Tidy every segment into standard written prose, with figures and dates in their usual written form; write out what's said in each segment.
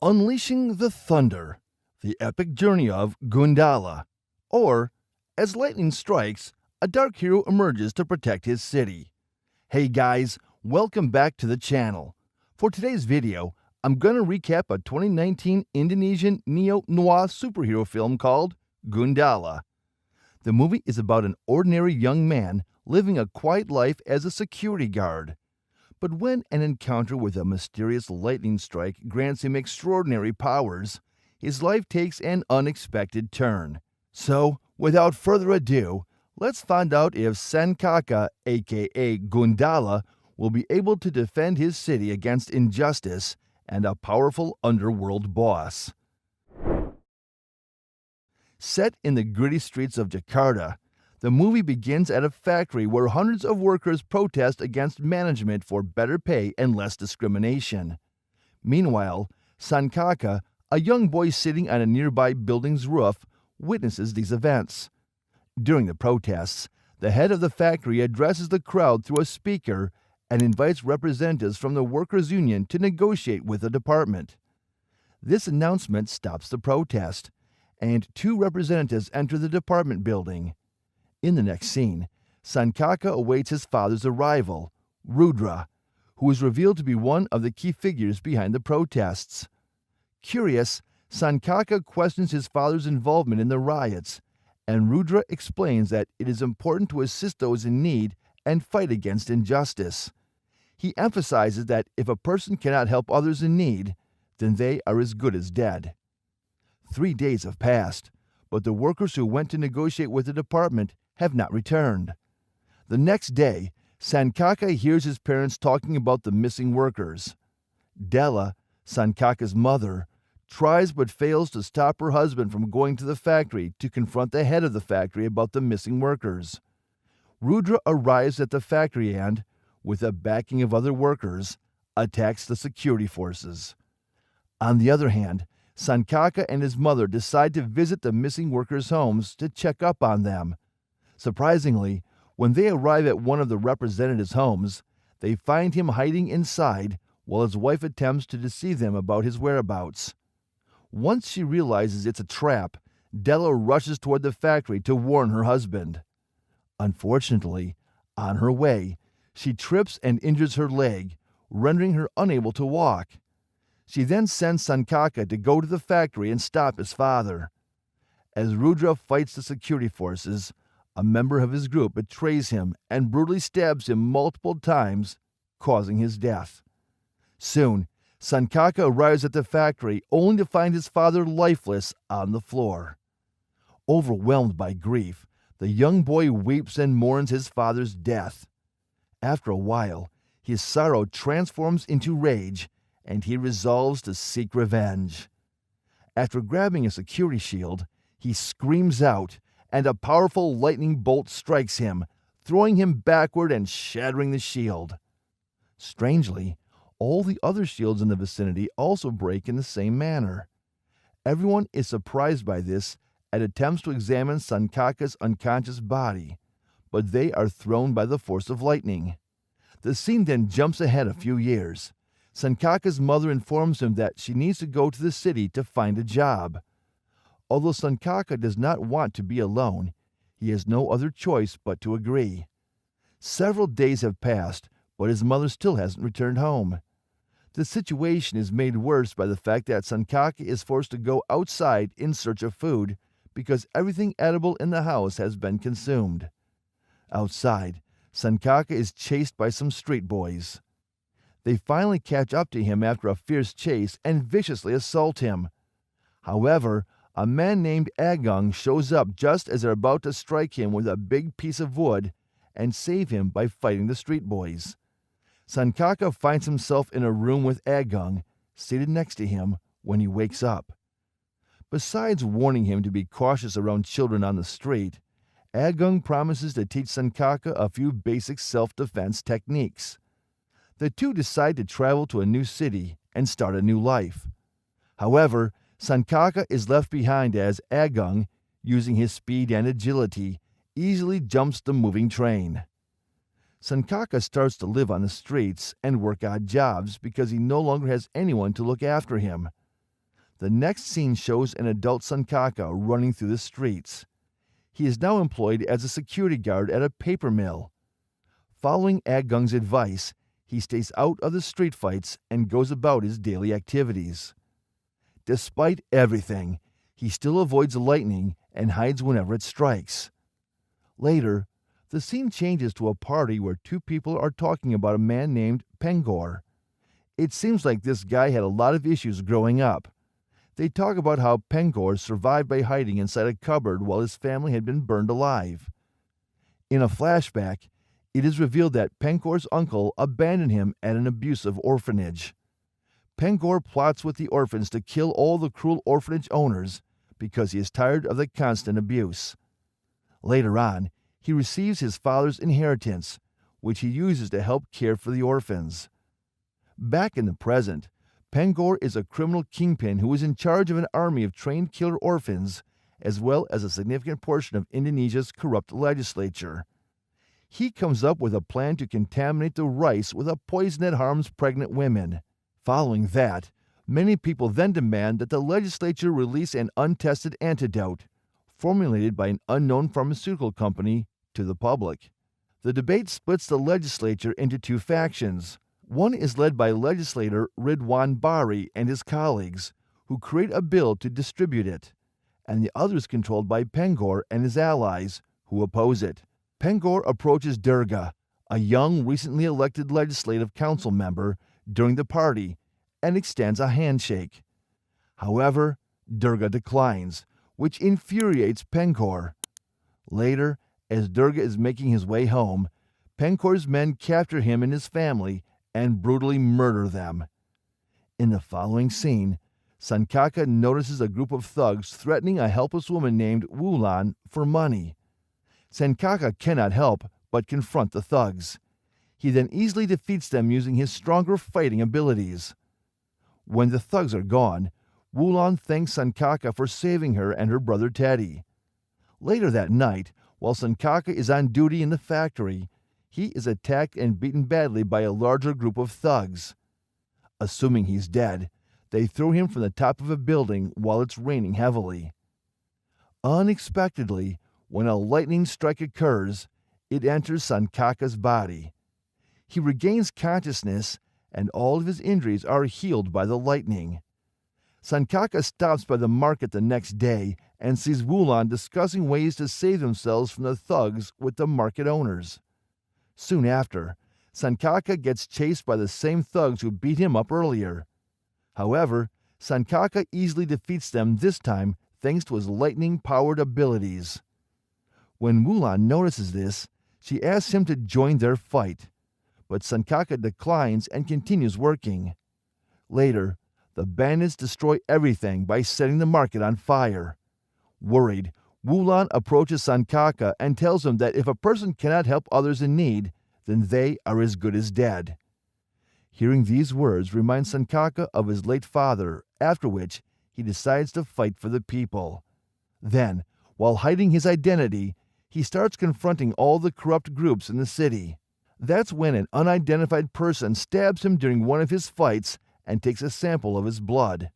Unleashing the Thunder, the epic journey of Gundala, or, as lightning strikes, a dark hero emerges to protect his city. Hey guys, welcome back to the channel. For today's video, I'm going to recap a 2019 Indonesian neo-noir superhero film called Gundala. The movie is about an ordinary young man living a quiet life as a security guard. But when an encounter with a mysterious lightning strike grants him extraordinary powers, his life takes an unexpected turn. So, without further ado, let's find out if Sankaka, aka Gundala, will be able to defend his city against injustice and a powerful underworld boss. Set in the gritty streets of Jakarta, the movie begins at a factory where hundreds of workers protest against management for better pay and less discrimination. Meanwhile, Sankaka, a young boy sitting on a nearby building's roof, witnesses these events. During the protests, the head of the factory addresses the crowd through a speaker and invites representatives from the workers' union to negotiate with the department. This announcement stops the protest, and two representatives enter the department building. In the next scene, Sankaka awaits his father's arrival, Rudra, who is revealed to be one of the key figures behind the protests. Curious, Sankaka questions his father's involvement in the riots, and Rudra explains that it is important to assist those in need and fight against injustice. He emphasizes that if a person cannot help others in need, then they are as good as dead. 3 days have passed, but the workers who went to negotiate with the department have not returned. The next day, Sankaka hears his parents talking about the missing workers. Della, Sankaka's mother, tries but fails to stop her husband from going to the factory to confront the head of the factory about the missing workers. Rudra arrives at the factory and, with the backing of other workers, attacks the security forces. On the other hand, Sankaka and his mother decide to visit the missing workers' homes to check up on them. Surprisingly, when they arrive at one of the representatives' homes, they find him hiding inside while his wife attempts to deceive them about his whereabouts. Once she realizes it's a trap, Della rushes toward the factory to warn her husband. Unfortunately, on her way, she trips and injures her leg, rendering her unable to walk. She then sends Sankaka to go to the factory and stop his father. As Rudra fights the security forces, a member of his group betrays him and brutally stabs him multiple times, causing his death. Soon, Sankaka arrives at the factory only to find his father lifeless on the floor. Overwhelmed by grief, the young boy weeps and mourns his father's death. After a while, his sorrow transforms into rage, and he resolves to seek revenge. After grabbing a security shield, he screams out, and a powerful lightning bolt strikes him, throwing him backward and shattering the shield. Strangely, all the other shields in the vicinity also break in the same manner. Everyone is surprised by this and attempts to examine Sankaka's unconscious body, but they are thrown by the force of lightning. The scene then jumps ahead a few years. Sankaka's mother informs him that she needs to go to the city to find a job. Although Sankaka does not want to be alone, he has no other choice but to agree. Several days have passed, but his mother still hasn't returned home. The situation is made worse by the fact that Sankaka is forced to go outside in search of food because everything edible in the house has been consumed. Outside, Sankaka is chased by some street boys. They finally catch up to him after a fierce chase and viciously assault him. However, a man named Agung shows up just as they're about to strike him with a big piece of wood and save him by fighting the street boys. Sankaka finds himself in a room with Agung, seated next to him, when he wakes up. Besides warning him to be cautious around children on the street, Agung promises to teach Sankaka a few basic self-defense techniques. The two decide to travel to a new city and start a new life. However, Sankaka is left behind as Agung, using his speed and agility, easily jumps the moving train. Sankaka starts to live on the streets and work odd jobs because he no longer has anyone to look after him. The next scene shows an adult Sankaka running through the streets. He is now employed as a security guard at a paper mill. Following Agung's advice, he stays out of the street fights and goes about his daily activities. Despite everything, he still avoids lightning and hides whenever it strikes. Later, the scene changes to a party where two people are talking about a man named Pengor. It seems like this guy had a lot of issues growing up. They talk about how Pengor survived by hiding inside a cupboard while his family had been burned alive. In a flashback, it is revealed that Pengor's uncle abandoned him at an abusive orphanage. Pengor plots with the orphans to kill all the cruel orphanage owners because he is tired of the constant abuse. Later on, he receives his father's inheritance, which he uses to help care for the orphans. Back in the present, Pengor is a criminal kingpin who is in charge of an army of trained killer orphans, as well as a significant portion of Indonesia's corrupt legislature. He comes up with a plan to contaminate the rice with a poison that harms pregnant women. Following that, many people then demand that the legislature release an untested antidote, formulated by an unknown pharmaceutical company, to the public. The debate splits the legislature into two factions. One is led by legislator Ridwan Bari and his colleagues, who create a bill to distribute it, and the other is controlled by Pengor and his allies, who oppose it. Pengor approaches Durga, a young, recently elected legislative council member, during the party, and extends a handshake. However, Durga declines, which infuriates Pengor. Later, as Durga is making his way home, Pengor's men capture him and his family and brutally murder them. In the following scene, Sankaka notices a group of thugs threatening a helpless woman named Wulan for money. Sankaka cannot help but confront the thugs. He then easily defeats them using his stronger fighting abilities. When the thugs are gone, Wulan thanks Sankaka for saving her and her brother Teddy. Later that night, while Sankaka is on duty in the factory, he is attacked and beaten badly by a larger group of thugs. Assuming he's dead, they throw him from the top of a building while it's raining heavily. Unexpectedly, when a lightning strike occurs, it enters Sankaka's body. He regains consciousness, and all of his injuries are healed by the lightning. Sankaka stops by the market the next day and sees Wulan discussing ways to save themselves from the thugs with the market owners. Soon after, Sankaka gets chased by the same thugs who beat him up earlier. However, Sankaka easily defeats them this time thanks to his lightning-powered abilities. When Wulan notices this, she asks him to join their fight, but Sankaka declines and continues working. Later, the bandits destroy everything by setting the market on fire. Worried, Wulan approaches Sankaka and tells him that if a person cannot help others in need, then they are as good as dead. Hearing these words reminds Sankaka of his late father, after which he decides to fight for the people. Then, while hiding his identity, he starts confronting all the corrupt groups in the city. That's when an unidentified person stabs him during one of his fights and takes a sample of his blood.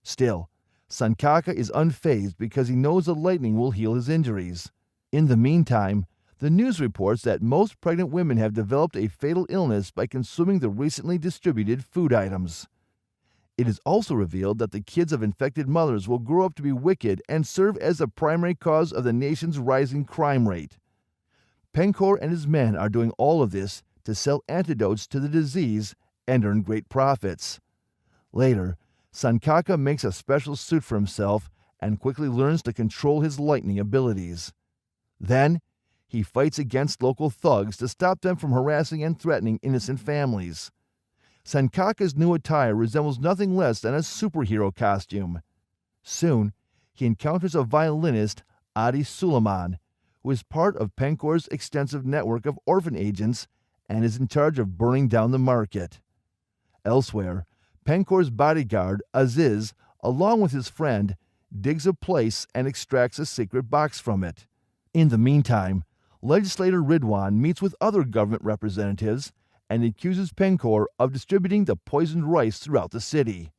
Still, Sankaka is unfazed because he knows the lightning will heal his injuries. In the meantime, the news reports that most pregnant women have developed a fatal illness by consuming the recently distributed food items. It is also revealed that the kids of infected mothers will grow up to be wicked and serve as the primary cause of the nation's rising crime rate. Pengor and his men are doing all of this to sell antidotes to the disease and earn great profits. Later, Sankaka makes a special suit for himself and quickly learns to control his lightning abilities. Then, he fights against local thugs to stop them from harassing and threatening innocent families. Sankaka's new attire resembles nothing less than a superhero costume. Soon, he encounters a violinist, Adi Suleiman, who is part of Pengor's extensive network of orphan agents and is in charge of burning down the market. Elsewhere, Pengor's bodyguard, Aziz, along with his friend, digs a place and extracts a secret box from it. In the meantime, legislator Ridwan meets with other government representatives and accuses Pengor of distributing the poisoned rice throughout the city.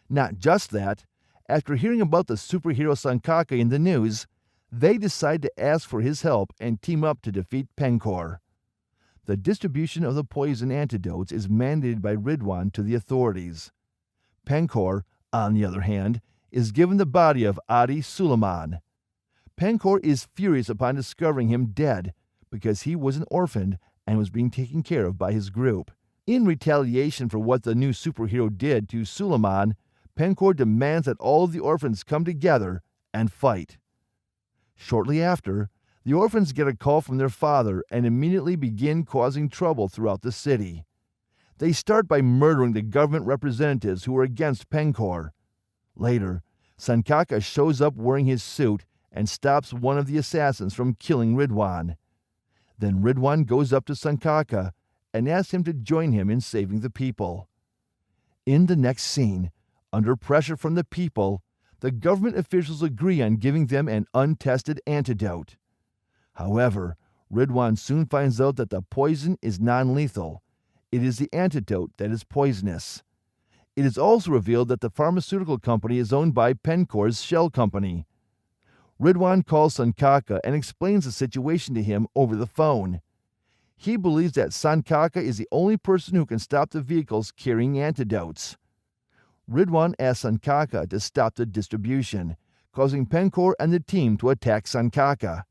Not just that, After hearing about the superhero Sankaka in the news, they decide to ask for his help and team up to defeat Pencor. The distribution of the poison antidotes is mandated by Ridwan to the authorities. Pencor, on the other hand, is given the body of Adi Suleiman. Pencor is furious upon discovering him dead because he was an orphan and was being taken care of by his group. In retaliation for what the new superhero did to Suleiman, Pencor demands that all of the orphans come together and fight. Shortly after, the orphans get a call from their father and immediately begin causing trouble throughout the city. They start by murdering the government representatives who are against Pencor. Later, Sankaka shows up wearing his suit and stops one of the assassins from killing Ridwan. Then Ridwan goes up to Sankaka and asks him to join him in saving the people. In the next scene, under pressure from the people, the government officials agree on giving them an untested antidote. However, Ridwan soon finds out that the poison is non-lethal. It is the antidote that is poisonous. It is also revealed that the pharmaceutical company is owned by Pencor's shell company. Ridwan calls Sankaka and explains the situation to him over the phone. He believes that Sankaka is the only person who can stop the vehicles carrying antidotes. Ridwan asks Sankaka to stop the distribution, causing Pencor and the team to attack Sankaka.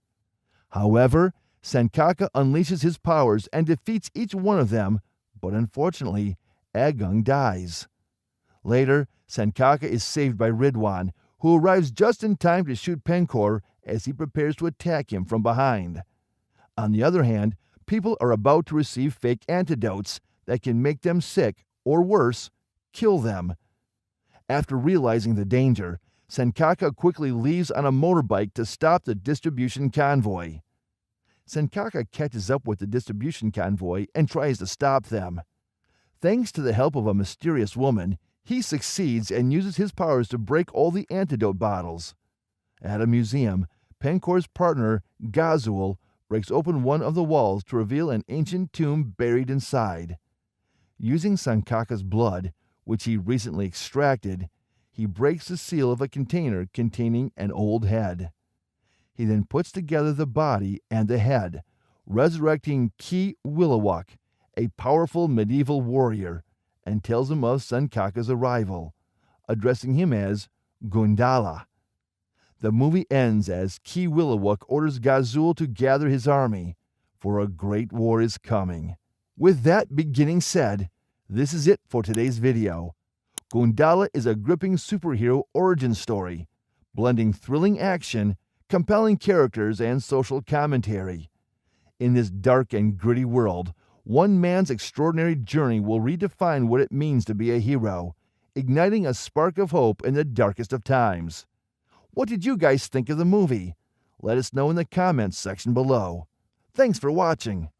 However, Sankaka unleashes his powers and defeats each one of them, but unfortunately, Agung dies. Later, Sankaka is saved by Ridwan, who arrives just in time to shoot Pencor as he prepares to attack him from behind. On the other hand, people are about to receive fake antidotes that can make them sick, or worse, kill them. After realizing the danger, Sankaka quickly leaves on a motorbike to stop the distribution convoy. Sankaka catches up with the distribution convoy and tries to stop them. Thanks to the help of a mysterious woman, he succeeds and uses his powers to break all the antidote bottles. At a museum, Pencor's partner, Gazul, breaks open one of the walls to reveal an ancient tomb buried inside. Using Sankaka's blood, which he recently extracted, he breaks the seal of a container containing an old head. He then puts together the body and the head, resurrecting Ki Willawuk, a powerful medieval warrior, and tells him of Sankaka's arrival, addressing him as Gundala. The movie ends as Ki Willawuk orders Gazul to gather his army, for a great war is coming. With that beginning said, this is it for today's video. Gundala is a gripping superhero origin story, blending thrilling action, compelling characters, and social commentary. In this dark and gritty world, one man's extraordinary journey will redefine what it means to be a hero, igniting a spark of hope in the darkest of times. What did you guys think of the movie? Let us know in the comments section below. Thanks for watching.